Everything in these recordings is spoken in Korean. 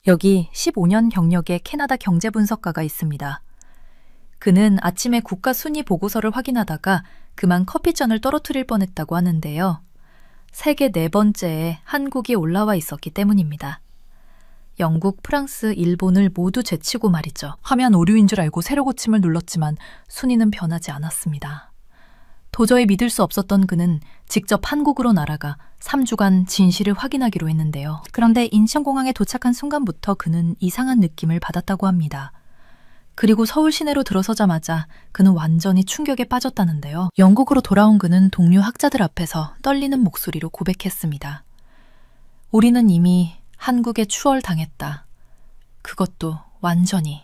여기 15년 경력의 캐나다 경제분석가가 있습니다. 그는 아침에 국가 순위 보고서를 확인하다가 그만 커피잔을 떨어뜨릴 뻔했다고 하는데요. 세계 4번째에 한국이 올라와 있었기 때문입니다. 영국, 프랑스, 일본을 모두 제치고 말이죠. 화면 오류인 줄 알고 새로 고침을 눌렀지만 순위는 변하지 않았습니다. 도저히 믿을 수 없었던 그는 직접 한국으로 날아가 3주간 진실을 확인하기로 했는데요. 그런데 인천공항에 도착한 순간부터 그는 이상한 느낌을 받았다고 합니다. 그리고 서울 시내로 들어서자마자 그는 완전히 충격에 빠졌다는데요. 영국으로 돌아온 그는 동료 학자들 앞에서 떨리는 목소리로 고백했습니다. 우리는 이미 한국에 추월당했다. 그것도 완전히.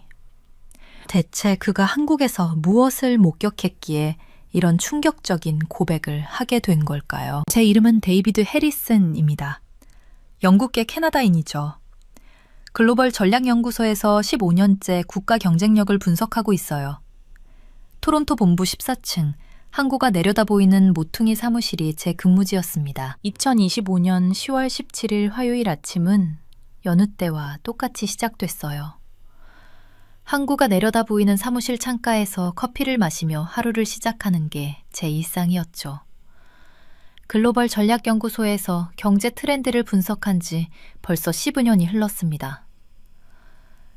대체 그가 한국에서 무엇을 목격했기에 이런 충격적인 고백을 하게 된 걸까요? 제 이름은 데이비드 해리슨입니다. 영국계 캐나다인이죠. 글로벌 전략연구소에서 15년째 국가 경쟁력을 분석하고 있어요. 토론토 본부 14층, 항구가 내려다 보이는 모퉁이 사무실이 제 근무지였습니다. 2025년 10월 17일 화요일 아침은 여느 때와 똑같이 시작됐어요. 항구가 내려다 보이는 사무실 창가에서 커피를 마시며 하루를 시작하는 게 제 일상이었죠. 글로벌 전략연구소에서 경제 트렌드를 분석한 지 벌써 15년이 흘렀습니다.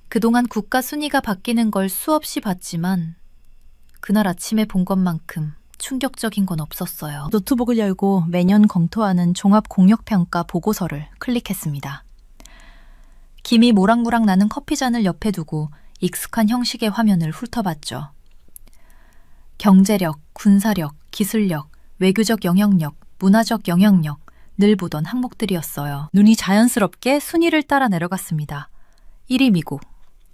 그동안 국가 순위가 바뀌는 걸 수없이 봤지만 그날 아침에 본 것만큼 충격적인 건 없었어요. 노트북을 열고 매년 검토하는 종합공역평가 보고서를 클릭했습니다. 김이 모락모락 나는 커피잔을 옆에 두고 익숙한 형식의 화면을 훑어봤죠. 경제력, 군사력, 기술력, 외교적 영향력, 문화적 영향력, 늘 보던 항목들이었어요. 눈이 자연스럽게 순위를 따라 내려갔습니다. 1위 미국,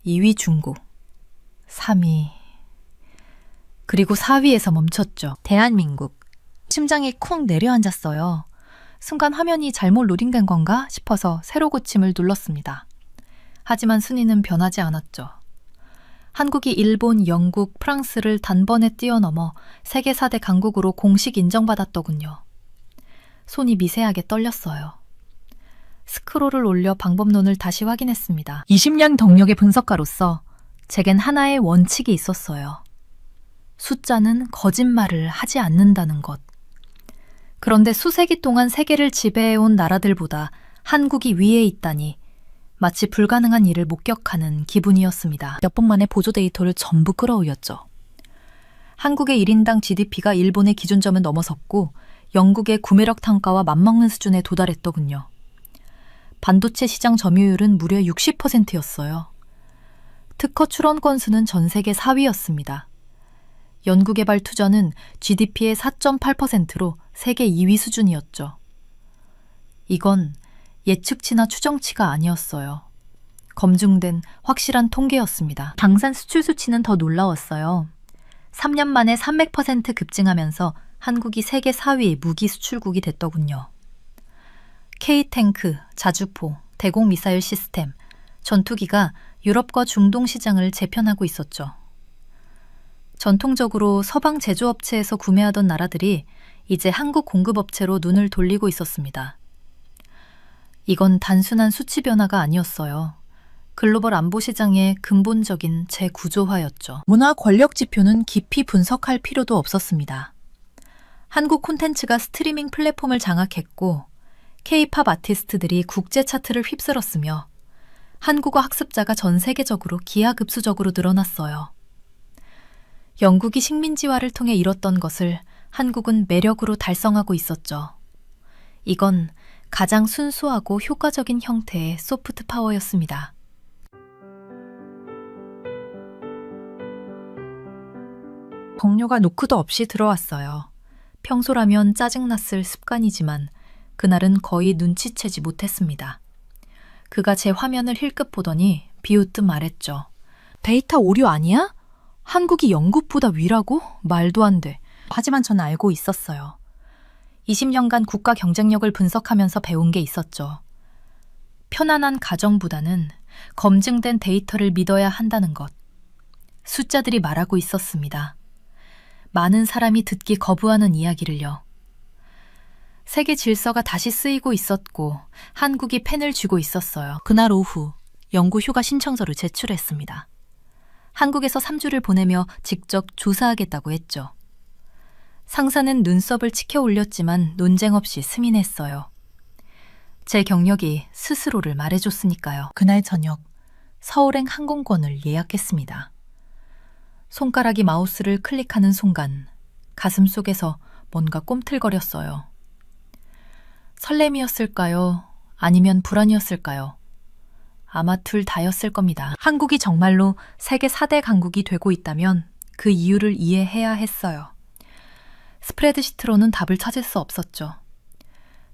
2위 중국, 3위... 그리고 4위에서 멈췄죠. 대한민국. 심장이 쿵 내려앉았어요. 순간 화면이 잘못 로딩된 건가 싶어서 새로 고침을 눌렀습니다. 하지만 순위는 변하지 않았죠. 한국이 일본, 영국, 프랑스를 단번에 뛰어넘어 세계 4대 강국으로 공식 인정받았더군요. 손이 미세하게 떨렸어요. 스크롤을 올려 방법론을 다시 확인했습니다. 20년 경력의 분석가로서 제겐 하나의 원칙이 있었어요. 숫자는 거짓말을 하지 않는다는 것. 그런데 수세기 동안 세계를 지배해온 나라들보다 한국이 위에 있다니 마치 불가능한 일을 목격하는 기분이었습니다. 몇 분 만에 보조 데이터를 전부 끌어올렸죠. 한국의 1인당 GDP가 일본의 기준점을 넘어섰고 영국의 구매력 단가와 맞먹는 수준에 도달했더군요. 반도체 시장 점유율은 무려 60%였어요. 특허 출원 건수는 전 세계 4위였습니다. 연구개발 투자는 GDP의 4.8%로 세계 2위 수준이었죠. 이건 예측치나 추정치가 아니었어요. 검증된 확실한 통계였습니다. 방산 수출 수치는 더 놀라웠어요. 3년 만에 300% 급증하면서 한국이 세계 4위 무기 수출국이 됐더군요. K탱크, 자주포, 대공미사일 시스템, 전투기가 유럽과 중동 시장을 재편하고 있었죠. 전통적으로 서방 제조업체에서 구매하던 나라들이 이제 한국 공급업체로 눈을 돌리고 있었습니다. 이건 단순한 수치 변화가 아니었어요. 글로벌 안보 시장의 근본적인 재구조화였죠. 문화 권력 지표는 깊이 분석할 필요도 없었습니다. 한국 콘텐츠가 스트리밍 플랫폼을 장악했고 K-팝 아티스트들이 국제 차트를 휩쓸었으며 한국어 학습자가 전 세계적으로 기하급수적으로 늘어났어요. 영국이 식민지화를 통해 이뤘던 것을 한국은 매력으로 달성하고 있었죠. 이건 가장 순수하고 효과적인 형태의 소프트 파워였습니다. 동료가 노크도 없이 들어왔어요. 평소라면 짜증났을 습관이지만 그날은 거의 눈치채지 못했습니다. 그가 제 화면을 힐끗 보더니 비웃듯 말했죠. 데이터 오류 아니야? 한국이 영국보다 위라고? 말도 안 돼. 하지만 저는 알고 있었어요. 20년간 국가 경쟁력을 분석하면서 배운 게 있었죠. 편안한 가정보다는 검증된 데이터를 믿어야 한다는 것. 숫자들이 말하고 있었습니다. 많은 사람이 듣기 거부하는 이야기를요. 세계 질서가 다시 쓰이고 있었고 한국이 펜을 쥐고 있었어요. 그날 오후 영구 휴가 신청서를 제출했습니다. 한국에서 3주를 보내며 직접 조사하겠다고 했죠. 상사는 눈썹을 치켜 올렸지만 논쟁 없이 승인했어요. 제 경력이 스스로를 말해줬으니까요. 그날 저녁 서울행 항공권을 예약했습니다. 손가락이 마우스를 클릭하는 순간 가슴 속에서 뭔가 꿈틀거렸어요. 설렘이었을까요? 아니면 불안이었을까요? 아마 둘 다였을 겁니다. 한국이 정말로 세계 4대 강국이 되고 있다면 그 이유를 이해해야 했어요. 스프레드시트로는 답을 찾을 수 없었죠.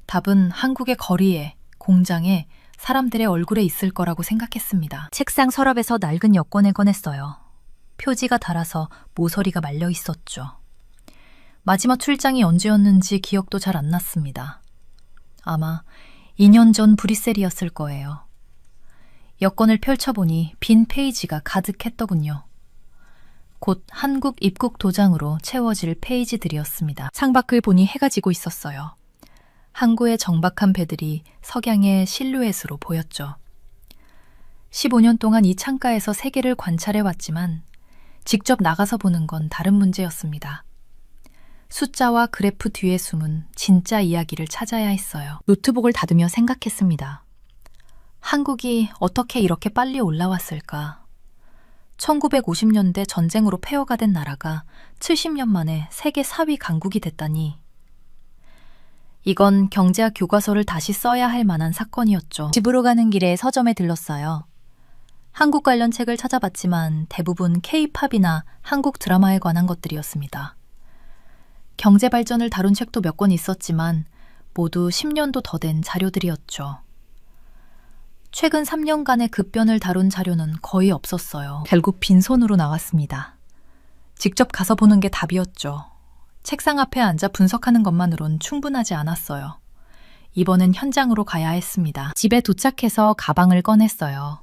답은 한국의 거리에, 공장에, 사람들의 얼굴에 있을 거라고 생각했습니다. 책상 서랍에서 낡은 여권을 꺼냈어요. 표지가 닳아서 모서리가 말려 있었죠. 마지막 출장이 언제였는지 기억도 잘 안 났습니다. 아마 2년 전 브뤼셀이었을 거예요. 여권을 펼쳐보니 빈 페이지가 가득했더군요. 곧 한국 입국 도장으로 채워질 페이지들이었습니다. 창밖을 보니 해가 지고 있었어요. 항구의 정박한 배들이 석양의 실루엣으로 보였죠. 15년 동안 이 창가에서 세계를 관찰해왔지만 직접 나가서 보는 건 다른 문제였습니다. 숫자와 그래프 뒤에 숨은 진짜 이야기를 찾아야 했어요. 노트북을 닫으며 생각했습니다. 한국이 어떻게 이렇게 빨리 올라왔을까? 1950년대 전쟁으로 폐허가 된 나라가 70년 만에 세계 4위 강국이 됐다니. 이건 경제학 교과서를 다시 써야 할 만한 사건이었죠. 집으로 가는 길에 서점에 들렀어요. 한국 관련 책을 찾아봤지만 대부분 K-팝이나 한국 드라마에 관한 것들이었습니다. 경제 발전을 다룬 책도 몇 권 있었지만 모두 10년도 더 된 자료들이었죠. 최근 3년간의 급변을 다룬 자료는 거의 없었어요. 결국 빈손으로 나왔습니다. 직접 가서 보는 게 답이었죠. 책상 앞에 앉아 분석하는 것만으론 충분하지 않았어요. 이번엔 현장으로 가야 했습니다. 집에 도착해서 가방을 꺼냈어요.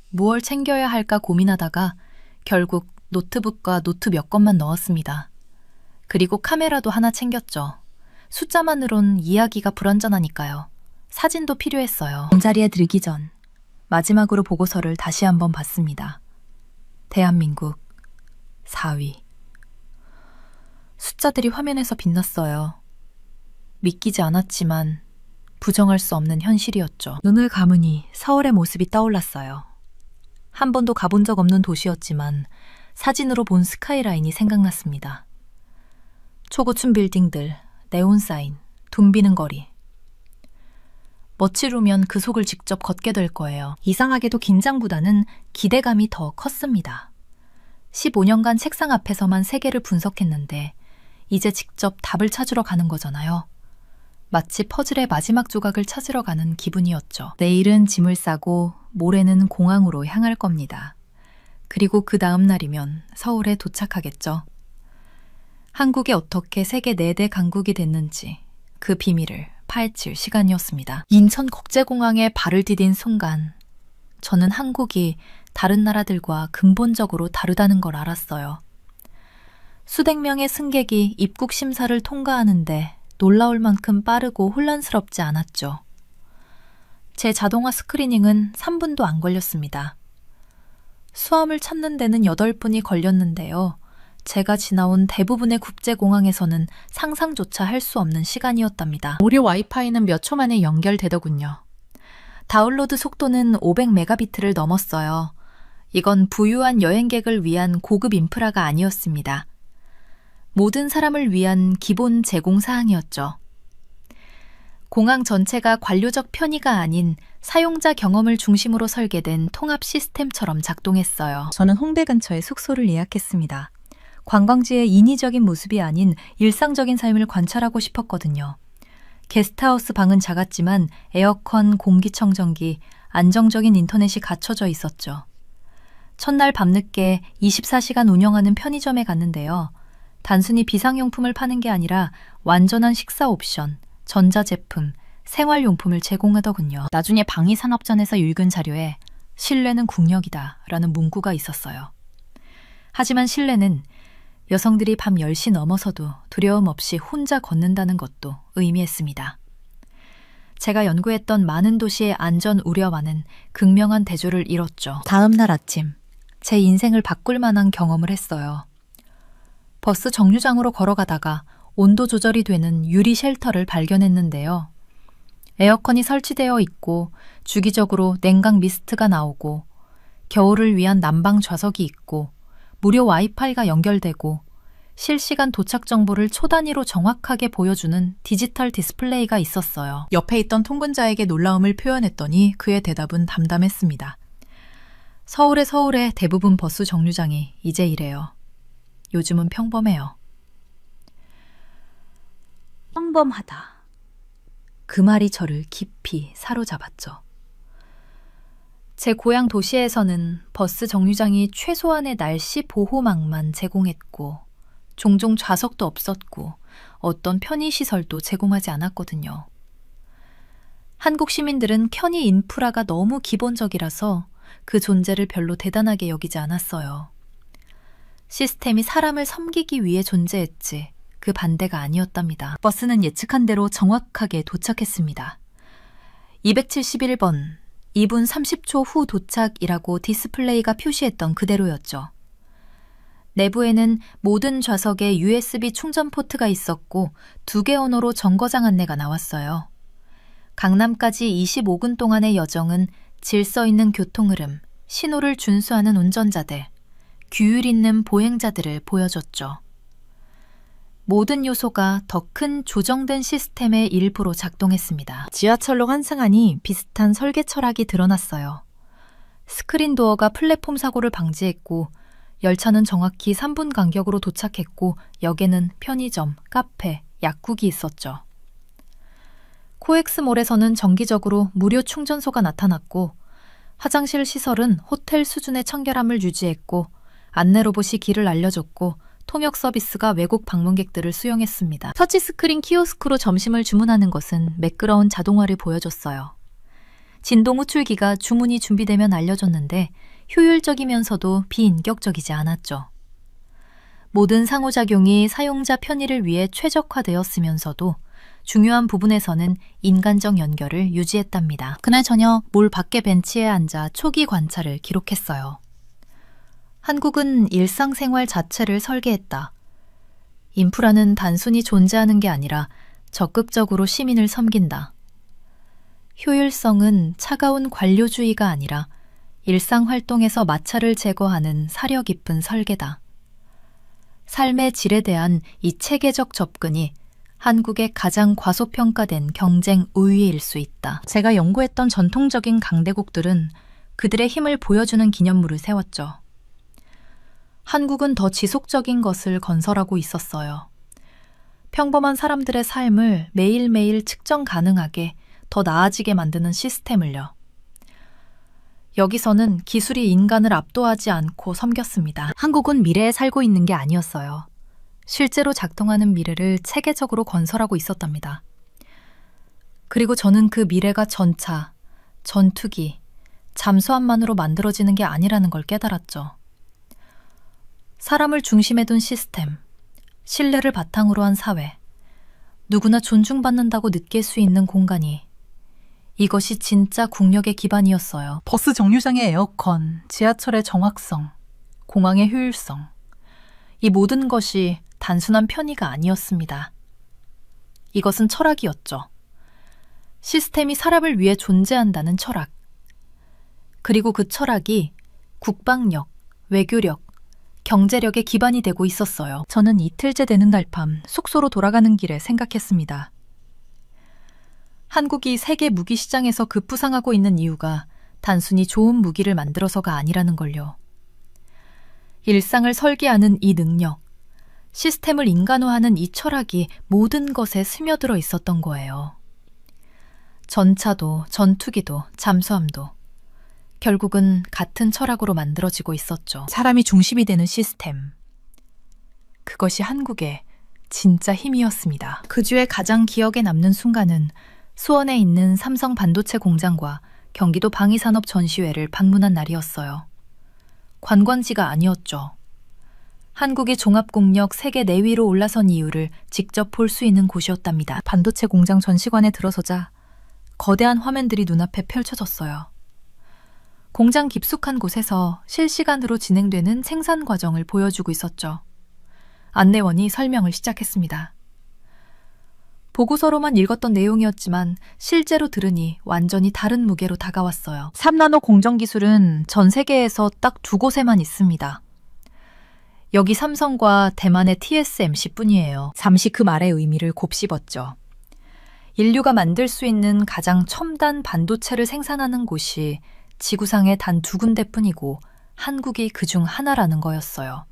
무얼 챙겨야 할까 고민하다가 결국 노트북과 노트 몇 권만 넣었습니다. 그리고 카메라도 하나 챙겼죠. 숫자만으론 이야기가 불완전하니까요. 사진도 필요했어요. 잠자리에 들기 전 마지막으로 보고서를 다시 한번 봤습니다. 대한민국 4위. 숫자들이 화면에서 빛났어요. 믿기지 않았지만 부정할 수 없는 현실이었죠. 눈을 감으니 서울의 모습이 떠올랐어요. 한 번도 가본 적 없는 도시였지만 사진으로 본 스카이라인이 생각났습니다. 초고층 빌딩들, 네온사인, 붐비는 거리. 멋지루면 그 속을 직접 걷게 될 거예요. 이상하게도 긴장보다는 기대감이 더 컸습니다. 15년간 책상 앞에서만 세계를 분석했는데 이제 직접 답을 찾으러 가는 거잖아요. 마치 퍼즐의 마지막 조각을 찾으러 가는 기분이었죠. 내일은 짐을 싸고 모레는 공항으로 향할 겁니다. 그리고 그 다음 날이면 서울에 도착하겠죠. 한국이 어떻게 세계 4대 강국이 됐는지 그 비밀을 파헤칠 시간이었습니다. 인천국제공항에 발을 디딘 순간 저는 한국이 다른 나라들과 근본적으로 다르다는 걸 알았어요. 수백 명의 승객이 입국 심사를 통과하는데 놀라울 만큼 빠르고 혼란스럽지 않았죠. 제 자동화 스크리닝은 3분도 안 걸렸습니다. 수험을 찾는 데는 8분이 걸렸는데요. 제가 지나온 대부분의 국제공항에서는 상상조차 할 수 없는 시간이었답니다. 무료 와이파이는 몇 초 만에 연결되더군요. 다운로드 속도는 500메가비트를 넘었어요. 이건 부유한 여행객을 위한 고급 인프라가 아니었습니다. 모든 사람을 위한 기본 제공사항이었죠. 공항 전체가 관료적 편의가 아닌 사용자 경험을 중심으로 설계된 통합 시스템처럼 작동했어요. 저는 홍대 근처에 숙소를 예약했습니다. 관광지의 인위적인 모습이 아닌 일상적인 삶을 관찰하고 싶었거든요. 게스트하우스 방은 작았지만 에어컨, 공기청정기, 안정적인 인터넷이 갖춰져 있었죠. 첫날 밤늦게 24시간 운영하는 편의점에 갔는데요. 단순히 비상용품을 파는 게 아니라 완전한 식사 옵션, 전자제품, 생활용품을 제공하더군요. 나중에 방위산업전에서 읽은 자료에 신뢰는 국력이다 라는 문구가 있었어요. 하지만 신뢰는 여성들이 밤 10시 넘어서도 두려움 없이 혼자 걷는다는 것도 의미했습니다. 제가 연구했던 많은 도시의 안전 우려와는 극명한 대조를 이뤘죠. 다음 날 아침, 제 인생을 바꿀 만한 경험을 했어요. 버스 정류장으로 걸어가다가 온도 조절이 되는 유리 쉘터를 발견했는데요. 에어컨이 설치되어 있고 주기적으로 냉각 미스트가 나오고 겨울을 위한 난방 좌석이 있고 무료 와이파이가 연결되고 실시간 도착 정보를 초단위로 정확하게 보여주는 디지털 디스플레이가 있었어요. 옆에 있던 통근자에게 놀라움을 표현했더니 그의 대답은 담담했습니다. 서울의 대부분 버스 정류장이 이제 이래요. 요즘은 평범해요. 평범하다. 그 말이 저를 깊이 사로잡았죠. 제 고향 도시에서는 버스 정류장이 최소한의 날씨 보호막만 제공했고 종종 좌석도 없었고 어떤 편의시설도 제공하지 않았거든요. 한국 시민들은 편의 인프라가 너무 기본적이라서 그 존재를 별로 대단하게 여기지 않았어요. 시스템이 사람을 섬기기 위해 존재했지 그 반대가 아니었답니다. 버스는 예측한 대로 정확하게 도착했습니다. 271번, 2분 30초 후 도착이라고 디스플레이가 표시했던 그대로였죠. 내부에는 모든 좌석에 USB 충전 포트가 있었고 2개 언어로 정거장 안내가 나왔어요. 강남까지 25분 동안의 여정은 질서 있는 교통 흐름, 신호를 준수하는 운전자들, 규율 있는 보행자들을 보여줬죠. 모든 요소가 더 큰 조정된 시스템의 일부로 작동했습니다. 지하철로 환승하니 비슷한 설계 철학이 드러났어요. 스크린 도어가 플랫폼 사고를 방지했고 열차는 정확히 3분 간격으로 도착했고 역에는 편의점, 카페, 약국이 있었죠. 코엑스몰에서는 정기적으로 무료 충전소가 나타났고 화장실 시설은 호텔 수준의 청결함을 유지했고 안내 로봇이 길을 알려줬고 통역 서비스가 외국 방문객들을 수용했습니다. 터치스크린 키오스크로 점심을 주문하는 것은 매끄러운 자동화를 보여줬어요. 진동 호출기가 주문이 준비되면 알려줬는데 효율적이면서도 비인격적이지 않았죠. 모든 상호작용이 사용자 편의를 위해 최적화되었으면서도 중요한 부분에서는 인간적 연결을 유지했답니다. 그날 저녁 몰 밖에 벤치에 앉아 초기 관찰을 기록했어요. 한국은 일상생활 자체를 설계했다. 인프라는 단순히 존재하는 게 아니라 적극적으로 시민을 섬긴다. 효율성은 차가운 관료주의가 아니라 일상활동에서 마찰을 제거하는 사려 깊은 설계다. 삶의 질에 대한 이 체계적 접근이 한국의 가장 과소평가된 경쟁 우위일 수 있다. 제가 연구했던 전통적인 강대국들은 그들의 힘을 보여주는 기념물을 세웠죠. 한국은 더 지속적인 것을 건설하고 있었어요. 평범한 사람들의 삶을 매일매일 측정 가능하게 더 나아지게 만드는 시스템을요. 여기서는 기술이 인간을 압도하지 않고 섬겼습니다. 한국은 미래에 살고 있는 게 아니었어요. 실제로 작동하는 미래를 체계적으로 건설하고 있었답니다. 그리고 저는 그 미래가 전차, 전투기, 잠수함만으로 만들어지는 게 아니라는 걸 깨달았죠. 사람을 중심에 둔 시스템, 신뢰를 바탕으로 한 사회, 누구나 존중받는다고 느낄 수 있는 공간이 이것이 진짜 국력의 기반이었어요. 버스 정류장의 에어컨, 지하철의 정확성, 공항의 효율성, 이 모든 것이 단순한 편의가 아니었습니다. 이것은 철학이었죠. 시스템이 사람을 위해 존재한다는 철학. 그리고 그 철학이 국방력, 외교력, 경제력의 기반이 되고 있었어요. 저는 이틀째 되는 날 밤 숙소로 돌아가는 길에 생각했습니다. 한국이 세계 무기 시장에서 급부상하고 있는 이유가 단순히 좋은 무기를 만들어서가 아니라는 걸요. 일상을 설계하는 이 능력, 시스템을 인간화하는 이 철학이 모든 것에 스며들어 있었던 거예요. 전차도, 전투기도, 잠수함도 결국은 같은 철학으로 만들어지고 있었죠. 사람이 중심이 되는 시스템. 그것이 한국의 진짜 힘이었습니다. 그 주에 가장 기억에 남는 순간은 수원에 있는 삼성 반도체 공장과 경기도 방위산업 전시회를 방문한 날이었어요. 관광지가 아니었죠. 한국의 종합국력 세계 내위로 올라선 이유를 직접 볼 수 있는 곳이었답니다. 반도체 공장 전시관에 들어서자 거대한 화면들이 눈앞에 펼쳐졌어요. 공장 깊숙한 곳에서 실시간으로 진행되는 생산 과정을 보여주고 있었죠. 안내원이 설명을 시작했습니다. 보고서로만 읽었던 내용이었지만 실제로 들으니 완전히 다른 무게로 다가왔어요. 3나노 공정 기술은 전 세계에서 딱 2곳에만 있습니다. 여기 삼성과 대만의 TSMC뿐이에요. 잠시 그 말의 의미를 곱씹었죠. 인류가 만들 수 있는 가장 첨단 반도체를 생산하는 곳이 지구상에 단 2군데뿐이고 한국이 그중 하나라는 거였어요.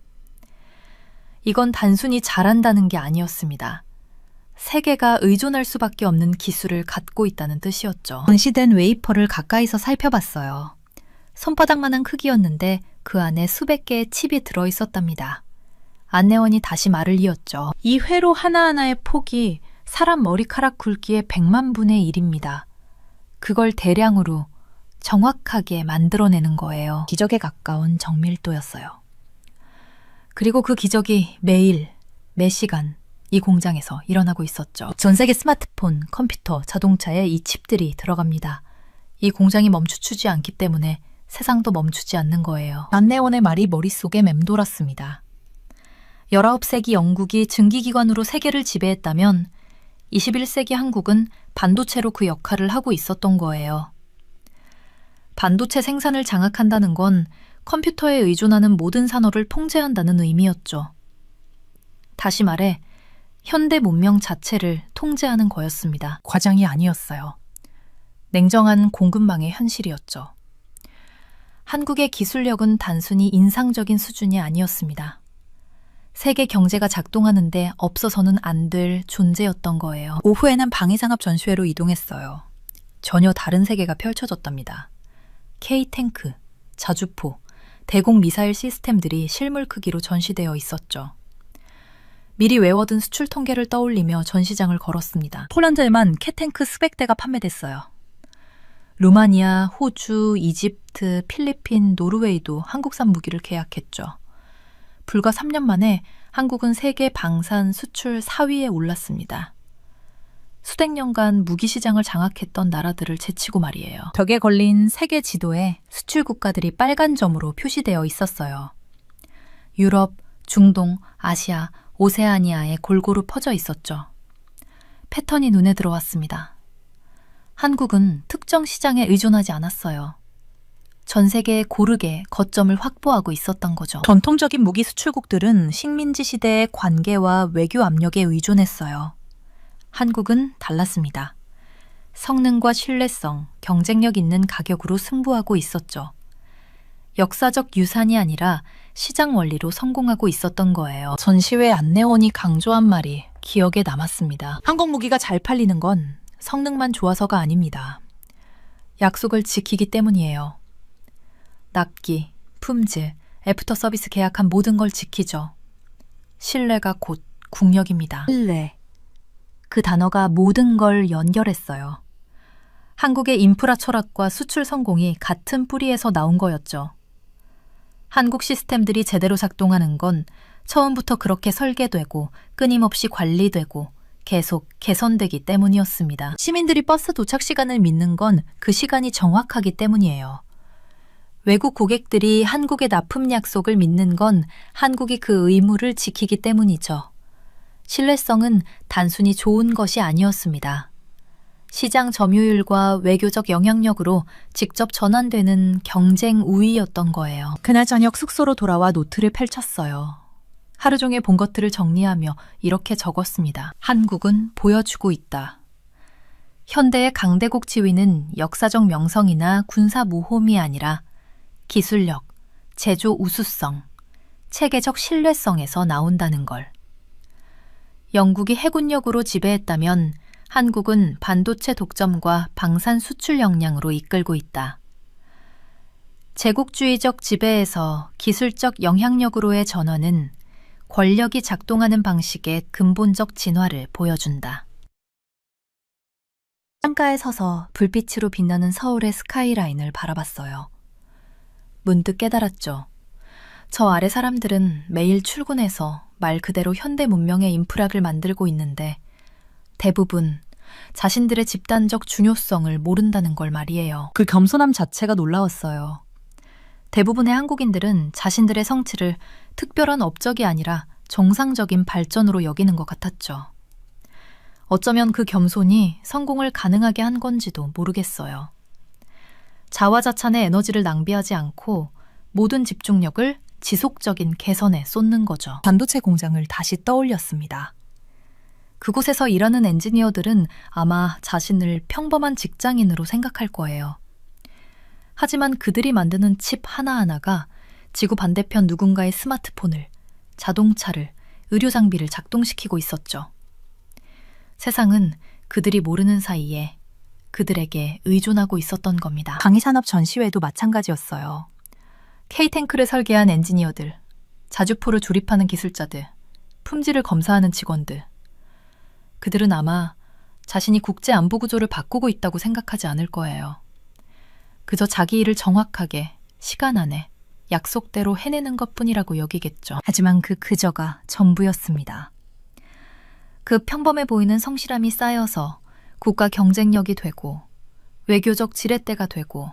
이건 단순히 잘한다는 게 아니었습니다. 세계가 의존할 수밖에 없는 기술을 갖고 있다는 뜻이었죠. 분시된 웨이퍼를 가까이서 살펴봤어요. 손바닥만한 크기였는데 그 안에 수백 개의 칩이 들어있었답니다. 안내원이 다시 말을 이었죠. 이 회로 하나하나의 폭이 사람 머리카락 굵기의 100만 분의 1입니다. 그걸 대량으로 정확하게 만들어내는 거예요. 기적에 가까운 정밀도였어요. 그리고 그 기적이 매일, 매 시간 이 공장에서 일어나고 있었죠. 전 세계 스마트폰, 컴퓨터, 자동차에 이 칩들이 들어갑니다. 이 공장이 멈추지 않기 때문에 세상도 멈추지 않는 거예요. 안내원의 말이 머릿속에 맴돌았습니다. 19세기 영국이 증기기관으로 세계를 지배했다면 21세기 한국은 반도체로 그 역할을 하고 있었던 거예요. 반도체 생산을 장악한다는 건 컴퓨터에 의존하는 모든 산업을 통제한다는 의미였죠. 다시 말해 현대 문명 자체를 통제하는 거였습니다. 과장이 아니었어요. 냉정한 공급망의 현실이었죠. 한국의 기술력은 단순히 인상적인 수준이 아니었습니다. 세계 경제가 작동하는데 없어서는 안 될 존재였던 거예요. 오후에는 방위산업 전시회로 이동했어요. 전혀 다른 세계가 펼쳐졌답니다. K탱크, 자주포, 대공 미사일 시스템들이 실물 크기로 전시되어 있었죠. 미리 외워둔 수출 통계를 떠올리며 전시장을 걸었습니다. 폴란드에만 K탱크 수백 대가 판매됐어요. 루마니아, 호주, 이집트, 필리핀, 노르웨이도 한국산 무기를 계약했죠. 불과 3년 만에 한국은 세계 방산 수출 4위에 올랐습니다. 수백 년간 무기 시장을 장악했던 나라들을 제치고 말이에요. 벽에 걸린 세계 지도에 수출 국가들이 빨간 점으로 표시되어 있었어요. 유럽, 중동, 아시아, 오세아니아에 골고루 퍼져 있었죠. 패턴이 눈에 들어왔습니다. 한국은 특정 시장에 의존하지 않았어요. 전 세계에 고르게 거점을 확보하고 있었던 거죠. 전통적인 무기 수출국들은 식민지 시대의 관계와 외교 압력에 의존했어요. 한국은 달랐습니다. 성능과 신뢰성, 경쟁력 있는 가격으로 승부하고 있었죠. 역사적 유산이 아니라 시장 원리로 성공하고 있었던 거예요. 전시회 안내원이 강조한 말이 기억에 남았습니다. 한국 무기가 잘 팔리는 건 성능만 좋아서가 아닙니다. 약속을 지키기 때문이에요. 납기, 품질, 애프터 서비스 계약한 모든 걸 지키죠. 신뢰가 곧 국력입니다. 신뢰. 그 단어가 모든 걸 연결했어요. 한국의 인프라 철학과 수출 성공이 같은 뿌리에서 나온 거였죠. 한국 시스템들이 제대로 작동하는 건 처음부터 그렇게 설계되고 끊임없이 관리되고 계속 개선되기 때문이었습니다. 시민들이 버스 도착 시간을 믿는 건 그 시간이 정확하기 때문이에요. 외국 고객들이 한국의 납품 약속을 믿는 건 한국이 그 의무를 지키기 때문이죠. 신뢰성은 단순히 좋은 것이 아니었습니다. 시장 점유율과 외교적 영향력으로 직접 전환되는 경쟁 우위였던 거예요. 그날 저녁 숙소로 돌아와 노트를 펼쳤어요. 하루 종일 본 것들을 정리하며 이렇게 적었습니다. 한국은 보여주고 있다. 현대의 강대국 지위는 역사적 명성이나 군사 모험이 아니라 기술력, 제조 우수성, 체계적 신뢰성에서 나온다는 걸. 영국이 해군력으로 지배했다면 한국은 반도체 독점과 방산 수출 역량으로 이끌고 있다. 제국주의적 지배에서 기술적 영향력으로의 전환은 권력이 작동하는 방식의 근본적 진화를 보여준다. 창가에 서서 불빛으로 빛나는 서울의 스카이라인을 바라봤어요. 문득 깨달았죠. 저 아래 사람들은 매일 출근해서 말 그대로 현대 문명의 인프라를 만들고 있는데 대부분 자신들의 집단적 중요성을 모른다는 걸 말이에요. 그 겸손함 자체가 놀라웠어요. 대부분의 한국인들은 자신들의 성취를 특별한 업적이 아니라 정상적인 발전으로 여기는 것 같았죠. 어쩌면 그 겸손이 성공을 가능하게 한 건지도 모르겠어요. 자화자찬의 에너지를 낭비하지 않고 모든 집중력을 지속적인 개선에 쏟는 거죠. 반도체 공장을 다시 떠올렸습니다. 그곳에서 일하는 엔지니어들은 아마 자신을 평범한 직장인으로 생각할 거예요. 하지만 그들이 만드는 칩 하나하나가 지구 반대편 누군가의 스마트폰을, 자동차를, 의료 장비를 작동시키고 있었죠. 세상은 그들이 모르는 사이에 그들에게 의존하고 있었던 겁니다. 방위산업 전시회도 마찬가지였어요. K탱크를 설계한 엔지니어들, 자주포를 조립하는 기술자들, 품질을 검사하는 직원들. 그들은 아마 자신이 국제 안보 구조를 바꾸고 있다고 생각하지 않을 거예요. 그저 자기 일을 정확하게, 시간 안에, 약속대로 해내는 것뿐이라고 여기겠죠. 하지만 그저가 전부였습니다. 그 평범해 보이는 성실함이 쌓여서 국가 경쟁력이 되고 외교적 지렛대가 되고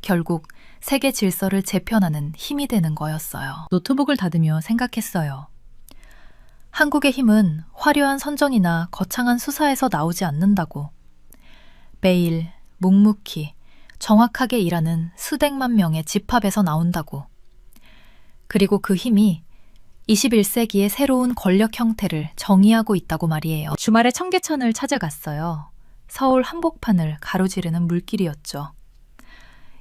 결국 세계 질서를 재편하는 힘이 되는 거였어요. 노트북을 닫으며 생각했어요. 한국의 힘은 화려한 선전이나 거창한 수사에서 나오지 않는다고. 매일 묵묵히 정확하게 일하는 수백만 명의 집합에서 나온다고. 그리고 그 힘이 21세기의 새로운 권력 형태를 정의하고 있다고 말이에요. 주말에 청계천을 찾아갔어요. 서울 한복판을 가로지르는 물길이었죠.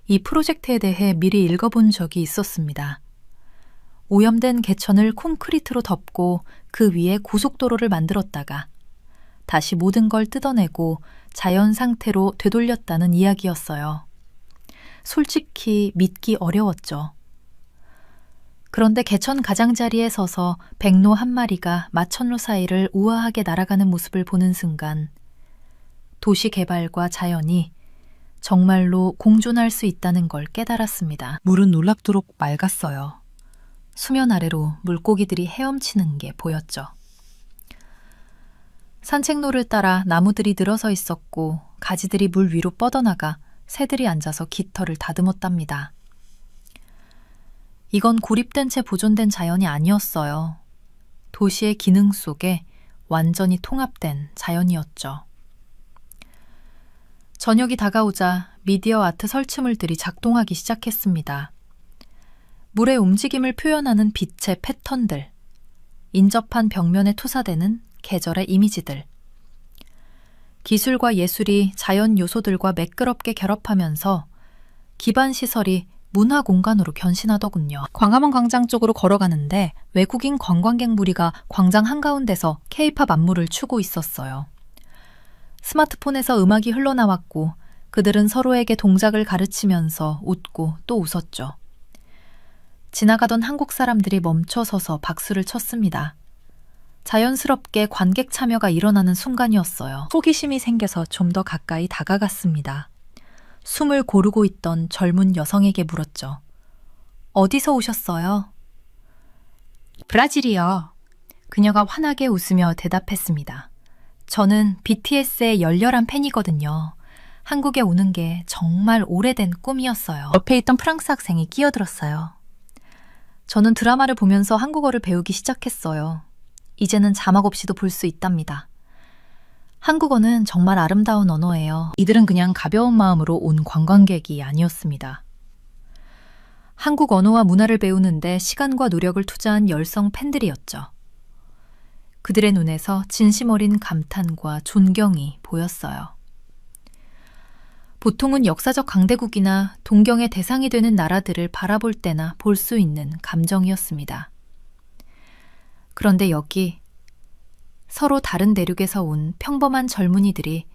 이 프로젝트에 대해 미리 읽어본 적이 있었습니다. 오염된 개천을 콘크리트로 덮고 그 위에 고속도로를 만들었다가 다시 모든 걸 뜯어내고 자연 상태로 되돌렸다는 이야기였어요. 솔직히 믿기 어려웠죠. 그런데 개천 가장자리에 서서 백로 한 마리가 마천루 사이를 우아하게 날아가는 모습을 보는 순간 도시 개발과 자연이 정말로 공존할 수 있다는 걸 깨달았습니다. 물은 놀랍도록 맑았어요. 수면 아래로 물고기들이 헤엄치는 게 보였죠. 산책로를 따라 나무들이 늘어서 있었고 가지들이 물 위로 뻗어나가 새들이 앉아서 깃털을 다듬었답니다. 이건 고립된 채 보존된 자연이 아니었어요. 도시의 기능 속에 완전히 통합된 자연이었죠. 저녁이 다가오자 미디어 아트 설치물들이 작동하기 시작했습니다. 물의 움직임을 표현하는 빛의 패턴들, 인접한 벽면에 투사되는 계절의 이미지들. 기술과 예술이 자연 요소들과 매끄럽게 결합하면서 기반 시설이 문화 공간으로 변신하더군요. 광화문 광장 쪽으로 걸어가는데 외국인 관광객 무리가 광장 한가운데서 K-팝 안무를 추고 있었어요. 스마트폰에서 음악이 흘러나왔고 그들은 서로에게 동작을 가르치면서 웃고 또 웃었죠. 지나가던 한국 사람들이 멈춰서서 박수를 쳤습니다. 자연스럽게 관객 참여가 일어나는 순간이었어요. 호기심이 생겨서 좀 더 가까이 다가갔습니다. 숨을 고르고 있던 젊은 여성에게 물었죠. 어디서 오셨어요? 브라질이요. 그녀가 환하게 웃으며 대답했습니다. 저는 BTS의 열렬한 팬이거든요. 한국에 오는 게 정말 오래된 꿈이었어요. 옆에 있던 프랑스 학생이 끼어들었어요. 저는 드라마를 보면서 한국어를 배우기 시작했어요. 이제는 자막 없이도 볼 수 있답니다. 한국어는 정말 아름다운 언어예요. 이들은 그냥 가벼운 마음으로 온 관광객이 아니었습니다. 한국 언어와 문화를 배우는데 시간과 노력을 투자한 열성 팬들이었죠. 그들의 눈에서 진심 어린 감탄과 존경이 보였어요. 보통은 역사적 강대국이나 동경의 대상이 되는 나라들을 바라볼 때나 볼 수 있는 감정이었습니다. 그런데 여기 서로 다른 대륙에서 온 평범한 젊은이들이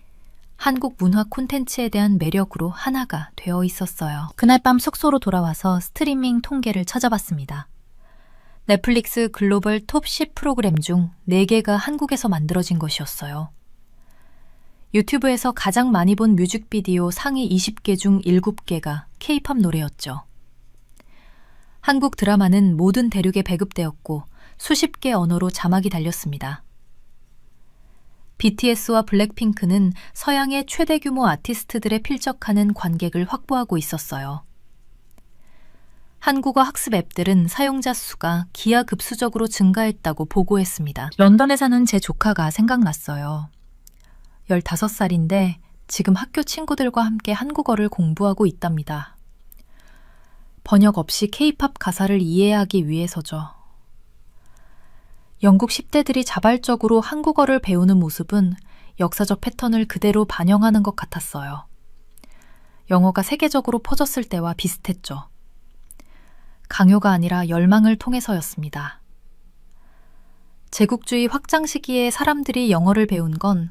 한국 문화 콘텐츠에 대한 매력으로 하나가 되어 있었어요. 그날 밤 숙소로 돌아와서 스트리밍 통계를 찾아봤습니다. 넷플릭스 글로벌 톱 10 프로그램 중 4개가 한국에서 만들어진 것이었어요. 유튜브에서 가장 많이 본 뮤직비디오 상위 20개 중 7개가 K-팝 노래였죠. 한국 드라마는 모든 대륙에 배급되었고 수십 개 언어로 자막이 달렸습니다. BTS와 블랙핑크는 서양의 최대 규모 아티스트들에 필적하는 관객을 확보하고 있었어요. 한국어 학습 앱들은 사용자 수가 기하급수적으로 증가했다고 보고했습니다. 런던에 사는 제 조카가 생각났어요. 15살인데 지금 학교 친구들과 함께 한국어를 공부하고 있답니다. 번역 없이 K-팝 가사를 이해하기 위해서죠. 영국 10대들이 자발적으로 한국어를 배우는 모습은 역사적 패턴을 그대로 반영하는 것 같았어요. 영어가 세계적으로 퍼졌을 때와 비슷했죠. 강요가 아니라 열망을 통해서였습니다. 제국주의 확장 시기에 사람들이 영어를 배운 건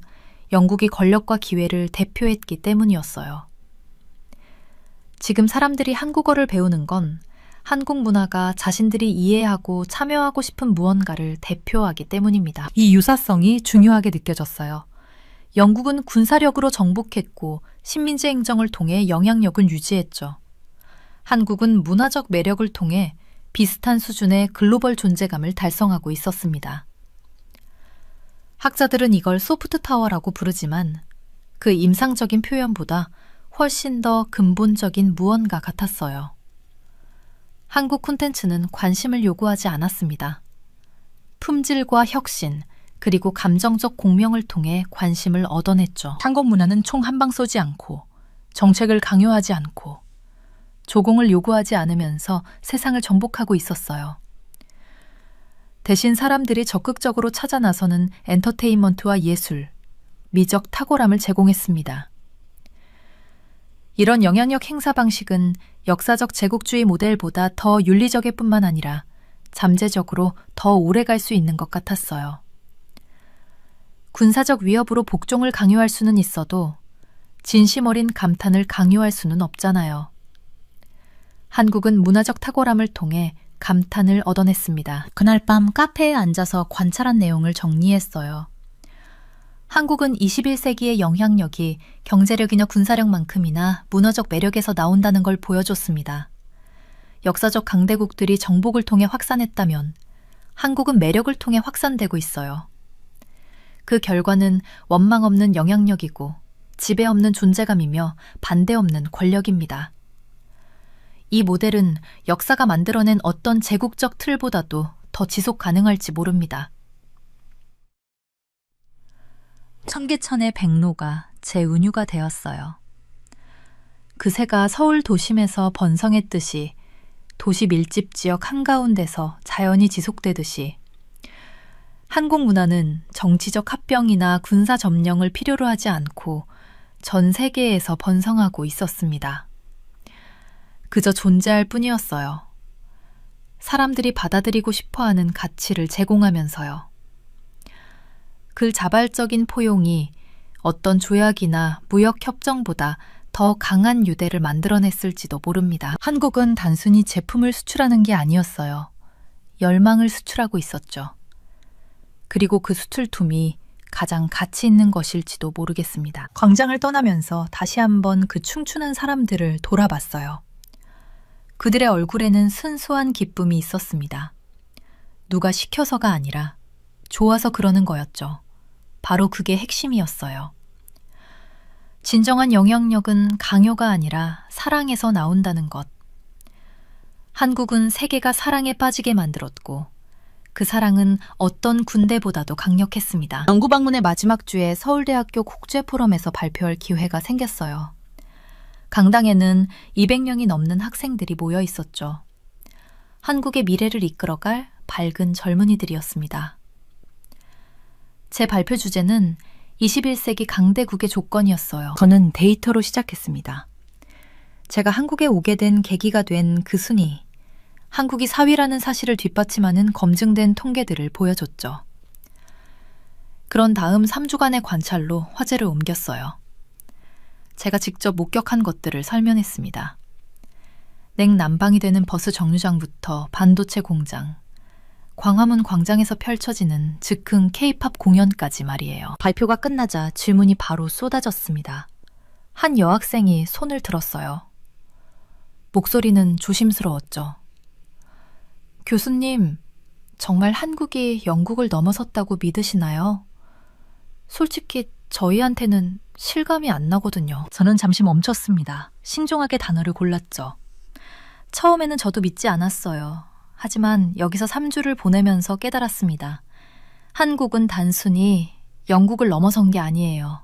영국이 권력과 기회를 대표했기 때문이었어요. 지금 사람들이 한국어를 배우는 건 한국 문화가 자신들이 이해하고 참여하고 싶은 무언가를 대표하기 때문입니다. 이 유사성이 중요하게 느껴졌어요. 영국은 군사력으로 정복했고 식민지 행정을 통해 영향력을 유지했죠. 한국은 문화적 매력을 통해 비슷한 수준의 글로벌 존재감을 달성하고 있었습니다. 학자들은 이걸 소프트 파워라고 부르지만 그 임상적인 표현보다 훨씬 더 근본적인 무언가 같았어요. 한국 콘텐츠는 관심을 요구하지 않았습니다. 품질과 혁신, 그리고 감정적 공명을 통해 관심을 얻어냈죠. 한국 문화는 총 한 방 쏘지 않고, 정책을 강요하지 않고, 조공을 요구하지 않으면서 세상을 정복하고 있었어요. 대신 사람들이 적극적으로 찾아 나서는 엔터테인먼트와 예술, 미적 탁월함을 제공했습니다. 이런 영향력 행사 방식은 역사적 제국주의 모델보다 더 윤리적일 뿐만 아니라 잠재적으로 더 오래 갈 수 있는 것 같았어요. 군사적 위협으로 복종을 강요할 수는 있어도 진심 어린 감탄을 강요할 수는 없잖아요. 한국은 문화적 탁월함을 통해 감탄을 얻어냈습니다. 그날 밤 카페에 앉아서 관찰한 내용을 정리했어요. 한국은 21세기의 영향력이 경제력이나 군사력만큼이나 문화적 매력에서 나온다는 걸 보여줬습니다. 역사적 강대국들이 정복을 통해 확산했다면 한국은 매력을 통해 확산되고 있어요. 그 결과는 원망 없는 영향력이고 지배 없는 존재감이며 반대 없는 권력입니다. 이 모델은 역사가 만들어낸 어떤 제국적 틀보다도 더 지속 가능할지 모릅니다. 청계천의 백로가 제 은유가 되었어요. 그 새가 서울 도심에서 번성했듯이 도시 밀집 지역 한가운데서 자연이 지속되듯이 한국 문화는 정치적 합병이나 군사 점령을 필요로 하지 않고 전 세계에서 번성하고 있었습니다. 그저 존재할 뿐이었어요. 사람들이 받아들이고 싶어하는 가치를 제공하면서요. 그 자발적인 포용이 어떤 조약이나 무역 협정보다 더 강한 유대를 만들어냈을지도 모릅니다. 한국은 단순히 제품을 수출하는 게 아니었어요. 열망을 수출하고 있었죠. 그리고 그 수출품이 가장 가치 있는 것일지도 모르겠습니다. 광장을 떠나면서 다시 한번 그 춤추는 사람들을 돌아봤어요. 그들의 얼굴에는 순수한 기쁨이 있었습니다. 누가 시켜서가 아니라 좋아서 그러는 거였죠. 바로 그게 핵심이었어요. 진정한 영향력은 강요가 아니라 사랑에서 나온다는 것. 한국은 세계가 사랑에 빠지게 만들었고 그 사랑은 어떤 군대보다도 강력했습니다. 연구 방문의 마지막 주에 서울대학교 국제포럼에서 발표할 기회가 생겼어요. 강당에는 200명이 넘는 학생들이 모여 있었죠. 한국의 미래를 이끌어갈 밝은 젊은이들이었습니다. 제 발표 주제는 21세기 강대국의 조건이었어요. 저는 데이터로 시작했습니다. 제가 한국에 오게 된 계기가 된 그 순위, 한국이 4위라는 사실을 뒷받침하는 검증된 통계들을 보여줬죠. 그런 다음 3주간의 관찰로 화제를 옮겼어요. 제가 직접 목격한 것들을 설명했습니다. 냉난방이 되는 버스 정류장부터 반도체 공장, 광화문 광장에서 펼쳐지는 즉흥 K-팝 공연까지 말이에요. 발표가 끝나자 질문이 바로 쏟아졌습니다. 한 여학생이 손을 들었어요. 목소리는 조심스러웠죠. 교수님, 정말 한국이 영국을 넘어섰다고 믿으시나요? 솔직히 저희한테는 실감이 안 나거든요. 저는 잠시 멈췄습니다. 신중하게 단어를 골랐죠. 처음에는 저도 믿지 않았어요. 하지만 여기서 3주를 보내면서 깨달았습니다. 한국은 단순히 영국을 넘어선 게 아니에요.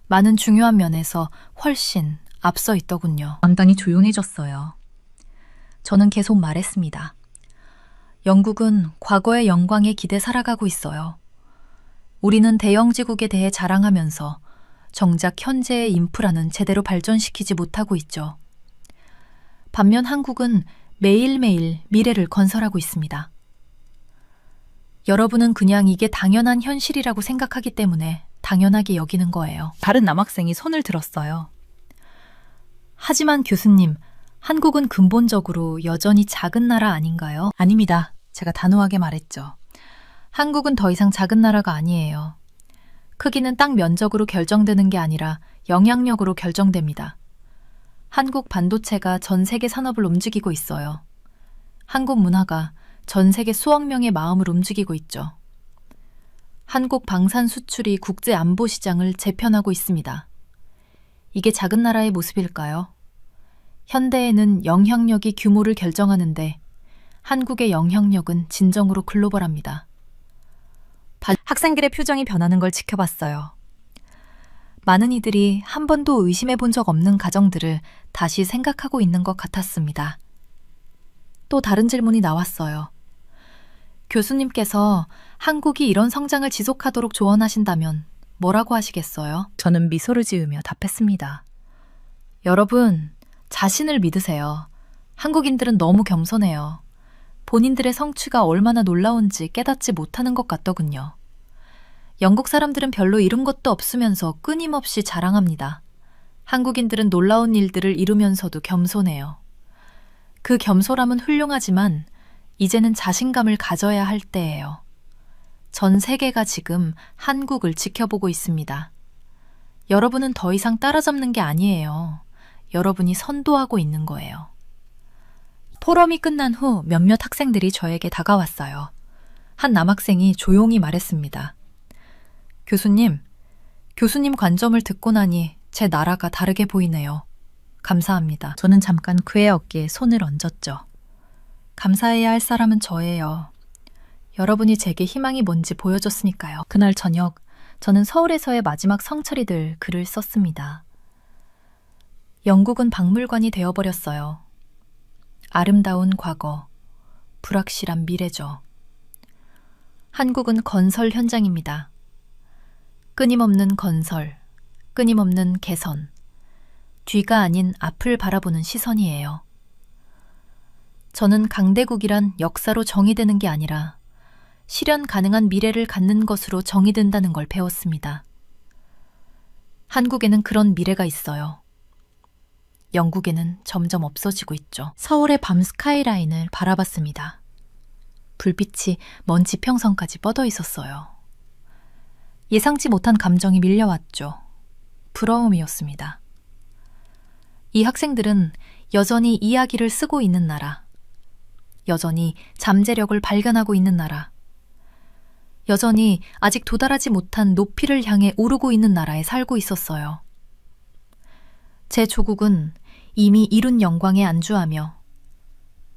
많은 중요한 면에서 훨씬 앞서 있더군요. 암당이 조용해졌어요. 저는 계속 말했습니다. 영국은 과거의 영광에 기대 살아가고 있어요. 우리는 대영지국에 대해 자랑하면서 정작 현재의 인프라는 제대로 발전시키지 못하고 있죠. 반면 한국은 매일매일 미래를 건설하고 있습니다. 여러분은 그냥 이게 당연한 현실이라고 생각하기 때문에 당연하게 여기는 거예요. 다른 남학생이 손을 들었어요. 하지만 교수님, 한국은 근본적으로 여전히 작은 나라 아닌가요? 아닙니다. 제가 단호하게 말했죠. 한국은 더 이상 작은 나라가 아니에요. 크기는 땅 면적으로 결정되는 게 아니라 영향력으로 결정됩니다. 한국 반도체가 전 세계 산업을 움직이고 있어요. 한국 문화가 전 세계 수억 명의 마음을 움직이고 있죠. 한국 방산 수출이 국제 안보 시장을 재편하고 있습니다. 이게 작은 나라의 모습일까요? 현대에는 영향력이 규모를 결정하는데 한국의 영향력은 진정으로 글로벌합니다. 학생들의 표정이 변하는 걸 지켜봤어요. 많은 이들이 한 번도 의심해 본 적 없는 가정들을 다시 생각하고 있는 것 같았습니다. 또 다른 질문이 나왔어요. 교수님께서 한국이 이런 성장을 지속하도록 조언하신다면 뭐라고 하시겠어요? 저는 미소를 지으며 답했습니다. 여러분, 자신을 믿으세요. 한국인들은 너무 겸손해요. 본인들의 성취가 얼마나 놀라운지 깨닫지 못하는 것 같더군요. 영국 사람들은 별로 이룬 것도 없으면서 끊임없이 자랑합니다. 한국인들은 놀라운 일들을 이루면서도 겸손해요. 그 겸손함은 훌륭하지만 이제는 자신감을 가져야 할 때예요. 전 세계가 지금 한국을 지켜보고 있습니다. 여러분은 더 이상 따라잡는 게 아니에요. 여러분이 선도하고 있는 거예요. 포럼이 끝난 후 몇몇 학생들이 저에게 다가왔어요. 한 남학생이 조용히 말했습니다. 교수님 관점을 듣고 나니 제 나라가 다르게 보이네요. 감사합니다. 저는 잠깐 그의 어깨에 손을 얹었죠. 감사해야 할 사람은 저예요. 여러분이 제게 희망이 뭔지 보여줬으니까요. 그날 저녁, 저는 서울에서의 마지막 성철이들 글을 썼습니다. 영국은 박물관이 되어버렸어요. 아름다운 과거, 불확실한 미래죠. 한국은 건설 현장입니다. 끊임없는 건설, 끊임없는 개선, 뒤가 아닌 앞을 바라보는 시선이에요. 저는 강대국이란 역사로 정의되는 게 아니라 실현 가능한 미래를 갖는 것으로 정의된다는 걸 배웠습니다. 한국에는 그런 미래가 있어요. 영국에는 점점 없어지고 있죠. 서울의 밤 스카이라인을 바라봤습니다. 불빛이 먼 지평선까지 뻗어 있었어요. 예상치 못한 감정이 밀려왔죠. 부러움이었습니다. 이 학생들은 여전히 이야기를 쓰고 있는 나라, 여전히 잠재력을 발견하고 있는 나라, 여전히 아직 도달하지 못한 높이를 향해 오르고 있는 나라에 살고 있었어요. 제 조국은 이미 이룬 영광에 안주하며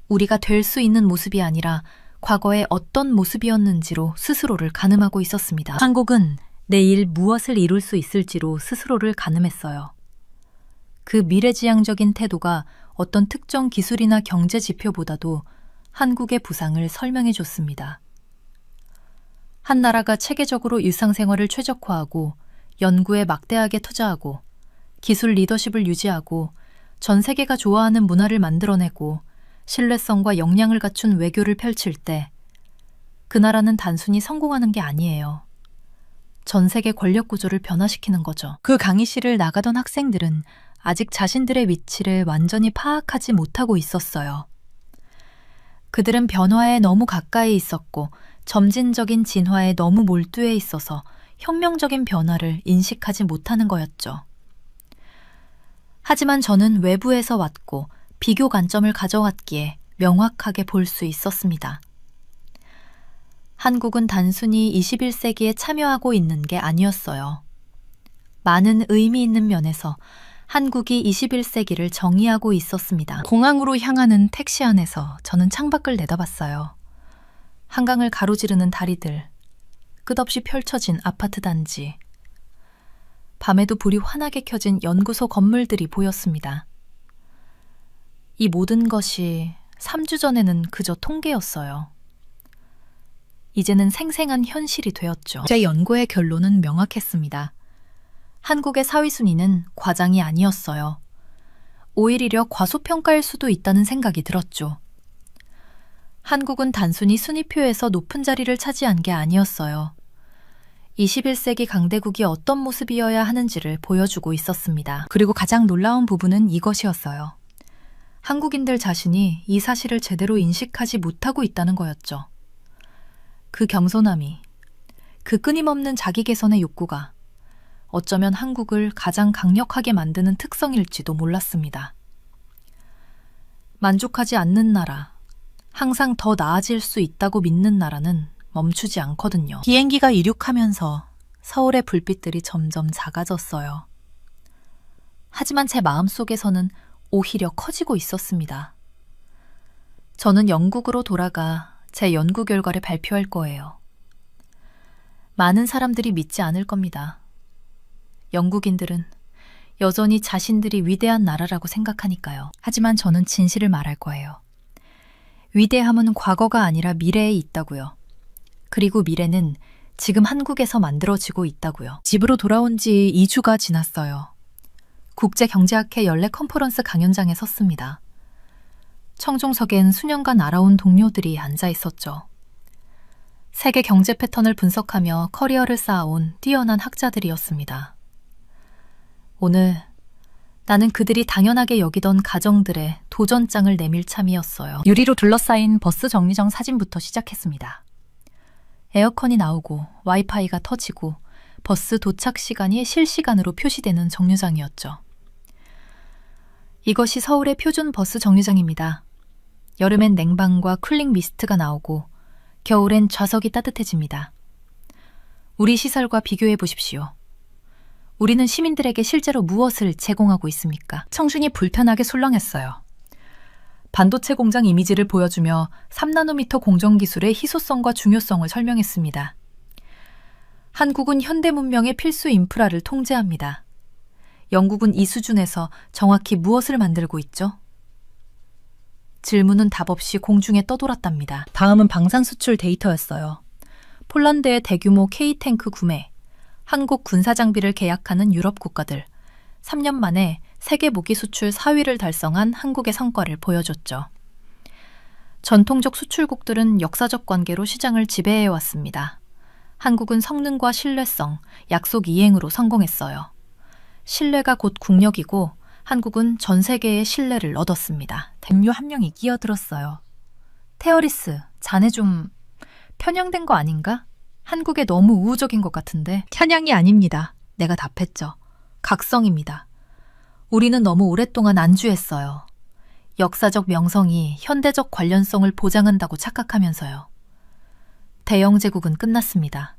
우리가 될 수 있는 모습이 아니라 과거에 어떤 모습이었는지로 스스로를 가늠하고 있었습니다. 한국은 내일 무엇을 이룰 수 있을지로 스스로를 가늠했어요. 그 미래지향적인 태도가 어떤 특정 기술이나 경제 지표보다도 한국의 부상을 설명해 줬습니다. 한 나라가 체계적으로 일상생활을 최적화하고 연구에 막대하게 투자하고 기술 리더십을 유지하고 전 세계가 좋아하는 문화를 만들어내고 신뢰성과 역량을 갖춘 외교를 펼칠 때 그 나라는 단순히 성공하는 게 아니에요. 전 세계 권력 구조를 변화시키는 거죠. 그 강의실을 나가던 학생들은 아직 자신들의 위치를 완전히 파악하지 못하고 있었어요. 그들은 변화에 너무 가까이 있었고 점진적인 진화에 너무 몰두해 있어서 혁명적인 변화를 인식하지 못하는 거였죠. 하지만 저는 외부에서 왔고 비교 관점을 가져왔기에 명확하게 볼 수 있었습니다. 한국은 단순히 21세기에 참여하고 있는 게 아니었어요. 많은 의미 있는 면에서 한국이 21세기를 정의하고 있었습니다. 공항으로 향하는 택시 안에서 저는 창밖을 내다봤어요. 한강을 가로지르는 다리들, 끝없이 펼쳐진 아파트 단지, 밤에도 불이 환하게 켜진 연구소 건물들이 보였습니다. 이 모든 것이 3주 전에는 그저 통계였어요. 이제는 생생한 현실이 되었죠. 제 연구의 결론은 명확했습니다. 한국의 사회 순위는 과장이 아니었어요. 오히려 과소평가일 수도 있다는 생각이 들었죠. 한국은 단순히 순위표에서 높은 자리를 차지한 게 아니었어요. 21세기 강대국이 어떤 모습이어야 하는지를 보여주고 있었습니다. 그리고 가장 놀라운 부분은 이것이었어요. 한국인들 자신이 이 사실을 제대로 인식하지 못하고 있다는 거였죠. 그 겸손함이, 그 끊임없는 자기 개선의 욕구가 어쩌면 한국을 가장 강력하게 만드는 특성일지도 몰랐습니다. 만족하지 않는 나라, 항상 더 나아질 수 있다고 믿는 나라는 멈추지 않거든요. 비행기가 이륙하면서 서울의 불빛들이 점점 작아졌어요. 하지만 제 마음속에서는 오히려 커지고 있었습니다. 저는 영국으로 돌아가 제 연구 결과를 발표할 거예요. 많은 사람들이 믿지 않을 겁니다. 영국인들은 여전히 자신들이 위대한 나라라고 생각하니까요. 하지만 저는 진실을 말할 거예요. 위대함은 과거가 아니라 미래에 있다고요. 그리고 미래는 지금 한국에서 만들어지고 있다고요. 집으로 돌아온 지 2주가 지났어요. 국제경제학회 연례 컨퍼런스 강연장에 섰습니다. 청중석엔 수년간 알아온 동료들이 앉아 있었죠. 세계 경제 패턴을 분석하며 커리어를 쌓아온 뛰어난 학자들이었습니다. 오늘 나는 그들이 당연하게 여기던 가정들의 도전장을 내밀 참이었어요. 유리로 둘러싸인 버스 정류장 사진부터 시작했습니다. 에어컨이 나오고 와이파이가 터지고 버스 도착 시간이 실시간으로 표시되는 정류장이었죠. 이것이 서울의 표준 버스 정류장입니다. 여름엔 냉방과 쿨링 미스트가 나오고 겨울엔 좌석이 따뜻해집니다. 우리 시설과 비교해 보십시오. 우리는 시민들에게 실제로 무엇을 제공하고 있습니까? 청중이 불편하게 술렁했어요. 반도체 공장 이미지를 보여주며 3나노미터 공정기술의 희소성과 중요성을 설명했습니다. 한국은 현대 문명의 필수 인프라를 통제합니다. 영국은 이 수준에서 정확히 무엇을 만들고 있죠? 질문은 답 없이 공중에 떠돌았답니다. 다음은 방산 수출 데이터였어요. 폴란드의 대규모 K탱크 구매, 한국 군사 장비를 계약하는 유럽 국가들, 3년 만에 세계 무기 수출 4위를 달성한 한국의 성과를 보여줬죠. 전통적 수출국들은 역사적 관계로 시장을 지배해왔습니다. 한국은 성능과 신뢰성, 약속 이행으로 성공했어요. 신뢰가 곧 국력이고 한국은 전 세계의 신뢰를 얻었습니다. 대묘 한 명이 끼어들었어요. 테어리스, 자네 좀 편향된 거 아닌가? 한국에 너무 우호적인 것 같은데. 편향이 아닙니다. 내가 답했죠. 각성입니다. 우리는 너무 오랫동안 안주했어요. 역사적 명성이 현대적 관련성을 보장한다고 착각하면서요. 대영 제국은 끝났습니다.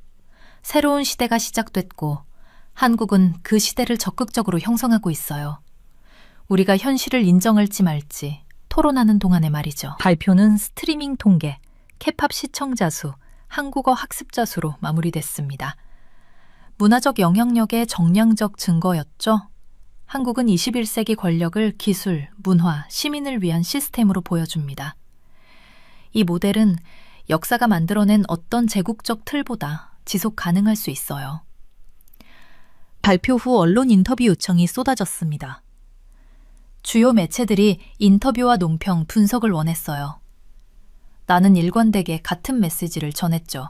새로운 시대가 시작됐고 한국은 그 시대를 적극적으로 형성하고 있어요. 우리가 현실을 인정할지 말지 토론하는 동안에 말이죠. 발표는 스트리밍 통계, 케팝 시청자 수, 한국어 학습자 수로 마무리됐습니다. 문화적 영향력의 정량적 증거였죠. 한국은 21세기 권력을 기술, 문화, 시민을 위한 시스템으로 보여줍니다. 이 모델은 역사가 만들어낸 어떤 제국적 틀보다 지속 가능할 수 있어요. 발표 후 언론 인터뷰 요청이 쏟아졌습니다. 주요 매체들이 인터뷰와 논평, 분석을 원했어요. 나는 일관되게 같은 메시지를 전했죠.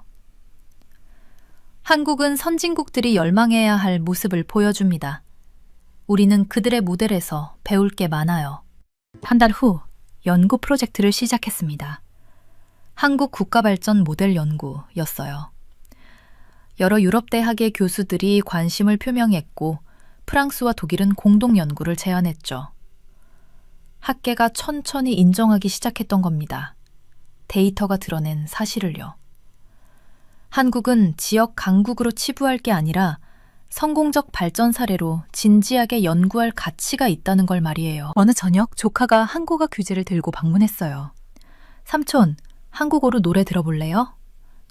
한국은 선진국들이 열망해야 할 모습을 보여줍니다. 우리는 그들의 모델에서 배울 게 많아요. 한 달 후 연구 프로젝트를 시작했습니다. 한국 국가발전 모델 연구였어요. 여러 유럽 대학의 교수들이 관심을 표명했고 프랑스와 독일은 공동 연구를 제안했죠. 학계가 천천히 인정하기 시작했던 겁니다. 데이터가 드러낸 사실을요. 한국은 지역 강국으로 치부할 게 아니라 성공적 발전 사례로 진지하게 연구할 가치가 있다는 걸 말이에요. 어느 저녁 조카가 한국어 교재를 들고 방문했어요. 삼촌, 한국어로 노래 들어볼래요?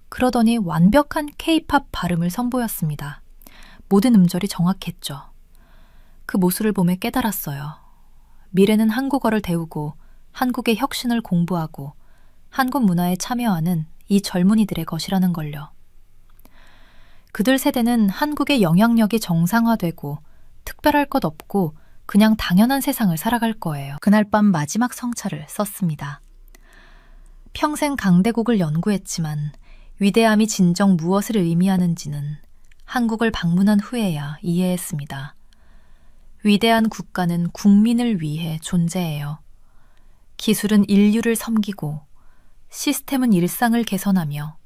그러더니 완벽한 K-팝 발음을 선보였습니다. 모든 음절이 정확했죠. 그 모습을 보며 깨달았어요. 미래는 한국어를 배우고 한국의 혁신을 공부하고 한국 문화에 참여하는 이 젊은이들의 것이라는 걸요. 그들 세대는 한국의 영향력이 정상화되고 특별할 것 없고 그냥 당연한 세상을 살아갈 거예요. 그날 밤 마지막 성찰을 썼습니다. 평생 강대국을 연구했지만 위대함이 진정 무엇을 의미하는지는 한국을 방문한 후에야 이해했습니다. 위대한 국가는 국민을 위해 존재해요. 기술은 인류를 섬기고 시스템은 일상을 개선하며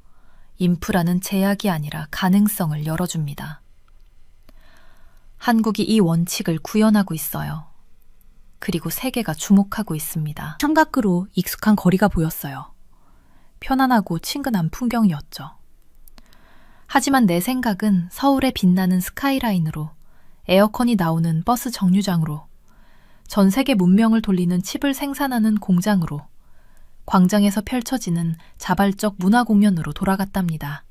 인프라는 제약이 아니라 가능성을 열어줍니다. 한국이 이 원칙을 구현하고 있어요. 그리고 세계가 주목하고 있습니다. 창밖으로 익숙한 거리가 보였어요. 편안하고 친근한 풍경이었죠. 하지만 내 생각은 서울의 빛나는 스카이라인으로, 에어컨이 나오는 버스 정류장으로, 전 세계 문명을 돌리는 칩을 생산하는 공장으로, 광장에서 펼쳐지는 자발적 문화 공연으로 돌아갔답니다.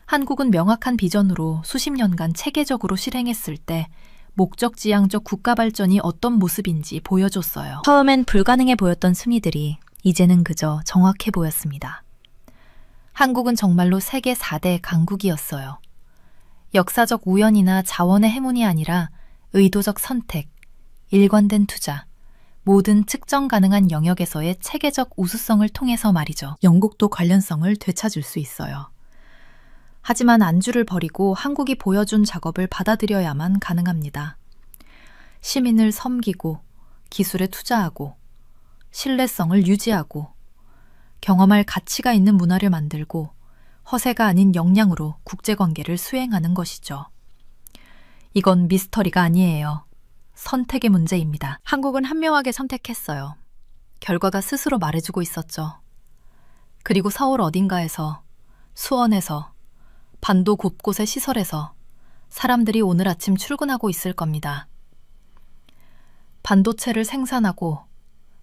한국은 명확한 비전으로 수십 년간 체계적으로 실행했을 때 목적지향적 국가 발전이 어떤 모습인지 보여줬어요. 처음엔 불가능해 보였던 순위들이 이제는 그저 정확해 보였습니다. 한국은 정말로 세계 4대 강국이었어요. 역사적 우연이나 자원의 행운이 아니라 의도적 선택, 일관된 투자, 모든 측정 가능한 영역에서의 체계적 우수성을 통해서 말이죠. 영국도 관련성을 되찾을 수 있어요. 하지만 안주를 버리고 한국이 보여준 작업을 받아들여야만 가능합니다. 시민을 섬기고 기술에 투자하고 신뢰성을 유지하고 경험할 가치가 있는 문화를 만들고 허세가 아닌 역량으로 국제관계를 수행하는 것이죠. 이건 미스터리가 아니에요. 선택의 문제입니다. 한국은 현명하게 선택했어요. 결과가 스스로 말해주고 있었죠. 그리고 서울 어딘가에서, 수원에서, 반도 곳곳의 시설에서 사람들이 오늘 아침 출근하고 있을 겁니다. 반도체를 생산하고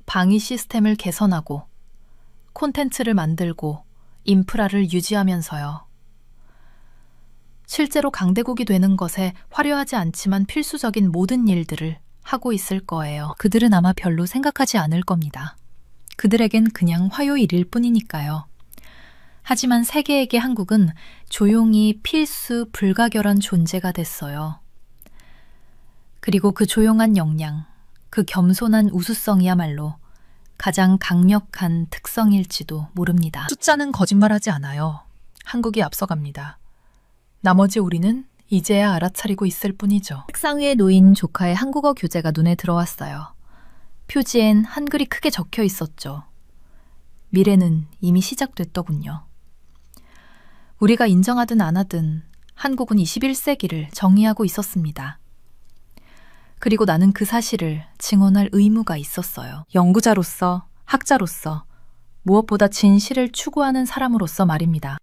방위 시스템을 개선하고 콘텐츠를 만들고 인프라를 유지하면서요. 실제로 강대국이 되는 것에 화려하지 않지만 필수적인 모든 일들을 하고 있을 거예요. 그들은 아마 별로 생각하지 않을 겁니다. 그들에겐 그냥 화요일일 뿐이니까요. 하지만 세계에게 한국은 조용히 필수 불가결한 존재가 됐어요. 그리고 그 조용한 역량, 그 겸손한 우수성이야말로 가장 강력한 특성일지도 모릅니다. 숫자는 거짓말하지 않아요. 한국이 앞서갑니다. 나머지 우리는 이제야 알아차리고 있을 뿐이죠. 책상 위에 놓인 조카의 한국어 교재가 눈에 들어왔어요. 표지엔 한글이 크게 적혀 있었죠. 미래는 이미 시작됐더군요. 우리가 인정하든 안 하든 한국은 21세기를 정의하고 있었습니다. 그리고 나는 그 사실을 증언할 의무가 있었어요. 연구자로서, 학자로서, 무엇보다 진실을 추구하는 사람으로서 말입니다.